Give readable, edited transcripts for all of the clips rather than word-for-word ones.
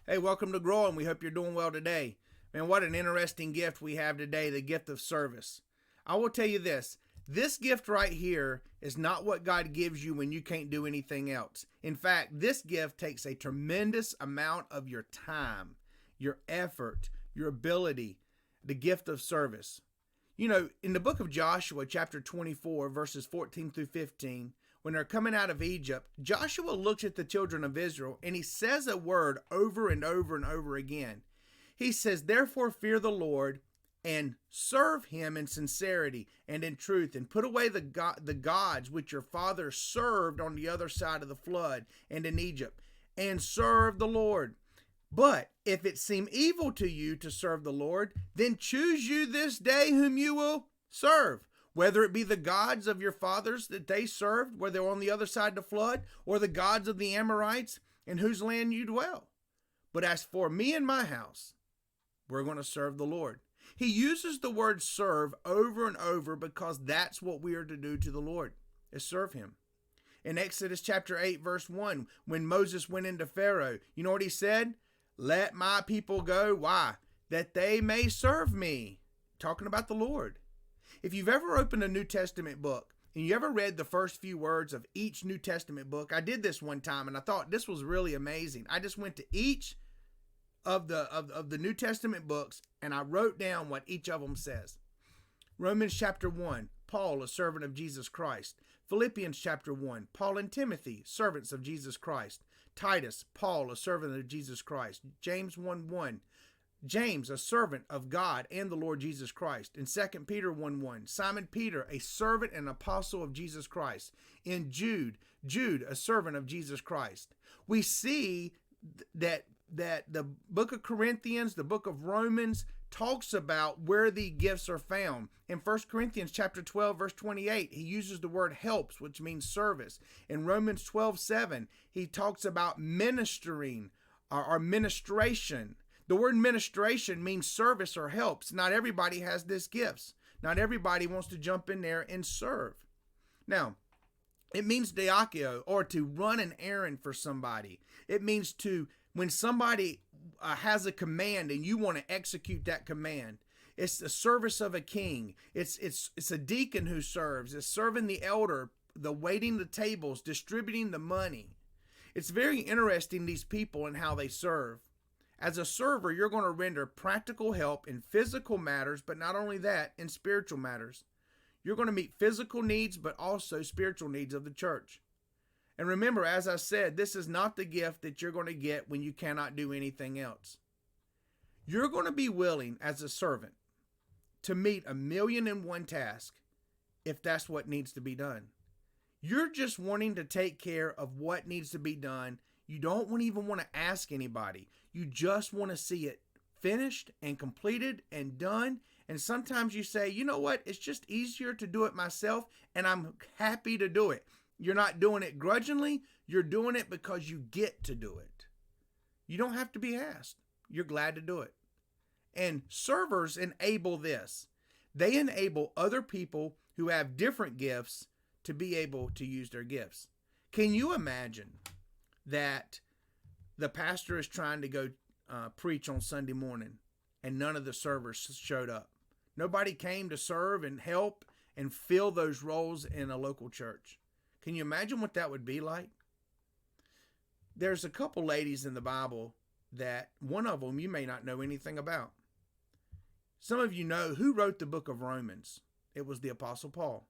Hey, welcome to Growing. We hope you're doing well today. Man, what an interesting gift we have today, the gift of service. I will tell you this gift right here is not what God gives you when you can't do anything else. In fact, this gift takes a tremendous amount of your time, your effort, your ability, the gift of service. You know, in the book of Joshua, chapter 24, verses 14 through 15, when they're coming out of Egypt, Joshua looks at the children of Israel and he says a word over and over and over again. He says, "Therefore fear the Lord and serve him in sincerity and in truth, and put away the gods which your fathers served on the other side of the flood and in Egypt, and serve the Lord. But if it seem evil to you to serve the Lord, then choose you this day whom you will serve, whether it be the gods of your fathers that they served, where they were on the other side of the flood, or the gods of the Amorites in whose land you dwell. But as for me and my house, we're going to serve the Lord." He uses the word serve over and over because that's what we are to do to the Lord, is serve him. In Exodus chapter 8, verse 1, when Moses went into Pharaoh, you know what he said? "Let my people go." Why? "That they may serve me." Talking about the Lord. If you've ever opened a New Testament book and you ever read the first few words of each New Testament book, I did this one time and I thought this was really amazing. I just went to each of the New Testament books and I wrote down what each of them says. Romans chapter 1, Paul, a servant of Jesus Christ. Philippians chapter 1, Paul and Timothy, servants of Jesus Christ. Titus, Paul, a servant of Jesus Christ. James 1:1, James, a servant of God and the Lord Jesus Christ. In 2 Peter 1:1, Simon Peter, a servant and apostle of Jesus Christ. In Jude, a servant of Jesus Christ. We see that the book of Corinthians, the book of Romans, talks about where the gifts are found. In 1 Corinthians chapter 12, verse 28, he uses the word helps, which means service. In Romans 12:7, he talks about ministering or ministration. The word ministration means service or helps. Not everybody has this gifts. Not everybody wants to jump in there and serve. Now, it means diakio, or to run an errand for somebody. It means to, when somebody has a command and you want to execute that command. It's the service of a king. It's a deacon who serves. It's serving the elder, the waiting the tables, distributing the money. It's very interesting, these people and how they serve. As a server, you're going to render practical help in physical matters, but not only that, in spiritual matters. You're going to meet physical needs, but also spiritual needs of the church. And remember, as I said, this is not the gift that you're going to get when you cannot do anything else. You're going to be willing, as a servant, to meet 1,000,001 tasks if that's what needs to be done. You're just wanting to take care of what needs to be done. You don't even want to ask anybody. You just want to see it finished and completed and done. And sometimes you say, you know what? It's just easier to do it myself, and I'm happy to do it. You're not doing it grudgingly. You're doing it because you get to do it. You don't have to be asked. You're glad to do it. And servers enable this. They enable other people who have different gifts to be able to use their gifts. Can you imagine that the pastor is trying to go preach on Sunday morning and none of the servers showed up? Nobody came to serve and help and fill those roles in a local church. Can you imagine what that would be like? There's a couple ladies in the Bible that one of them you may not know anything about. Some of you know who wrote the book of Romans. It was the Apostle Paul.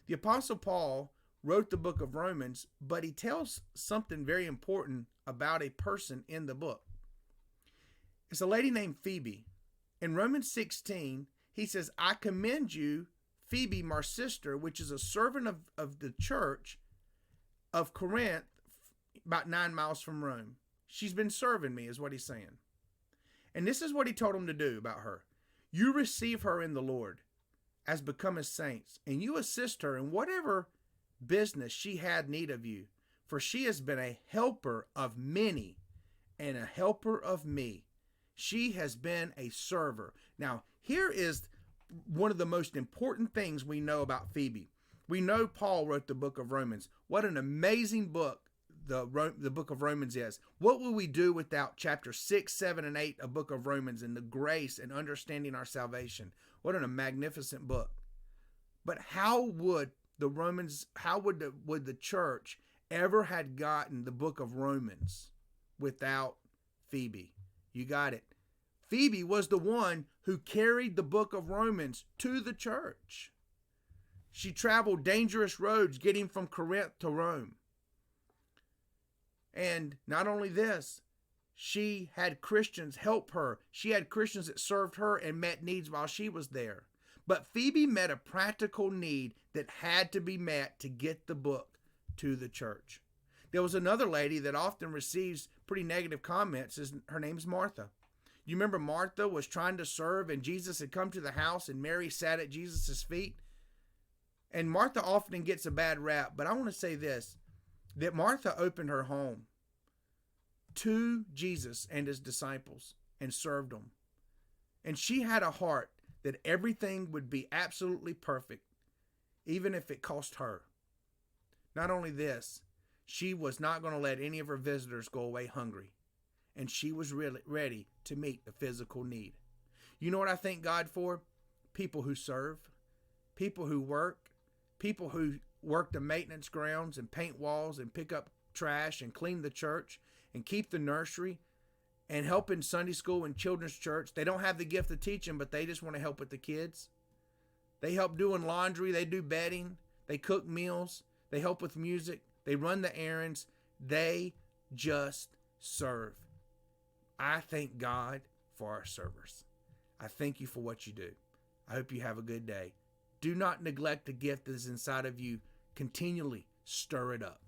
The Apostle Paul wrote the book of Romans, but he tells something very important about a person in the book. It's a lady named Phoebe. In Romans 16, he says, "I commend you, Phoebe, my sister, which is a servant of the church of Corinth, about 9 miles from Rome. She's been serving me," is what he's saying. And this is what he told him to do about her. "You receive her in the Lord as becometh saints, and you assist her in whatever business she had need of you, for she has been a helper of many and a helper of me. She has been a server." Now, here is one of the most important things we know about Phoebe. We know Paul wrote the book of Romans. What an amazing book the book of Romans is. What will we do without chapter 6, 7, and 8 of book of Romans and the grace and understanding our salvation? What a magnificent book. But how would would the church ever had gotten the book of Romans without Phoebe? You got it. Phoebe was the one who carried the book of Romans to the church. She traveled dangerous roads getting from Corinth to Rome. And not only this, she had Christians help her. She had Christians that served her and met needs while she was there. But Phoebe met a practical need that had to be met to get the book to the church. There was another lady that often receives pretty negative comments. Her name's Martha. You remember Martha was trying to serve and Jesus had come to the house and Mary sat at Jesus' feet? And Martha often gets a bad rap, but I want to say this, that Martha opened her home to Jesus and his disciples and served them. And she had a heart that everything would be absolutely perfect, even if it cost her. Not only this, she was not going to let any of her visitors go away hungry. And she was really ready to meet the physical need. You know what I thank God for? People who serve, people who work, people who work the maintenance grounds and paint walls and pick up trash and clean the church and keep the nursery and help in Sunday school and children's church. They don't have the gift of teaching, but they just want to help with the kids. They help doing laundry. They do bedding. They cook meals. They help with music. They run the errands. They just serve. I thank God for our servers. I thank you for what you do. I hope you have a good day. Do not neglect the gift that is inside of you. Continually stir it up.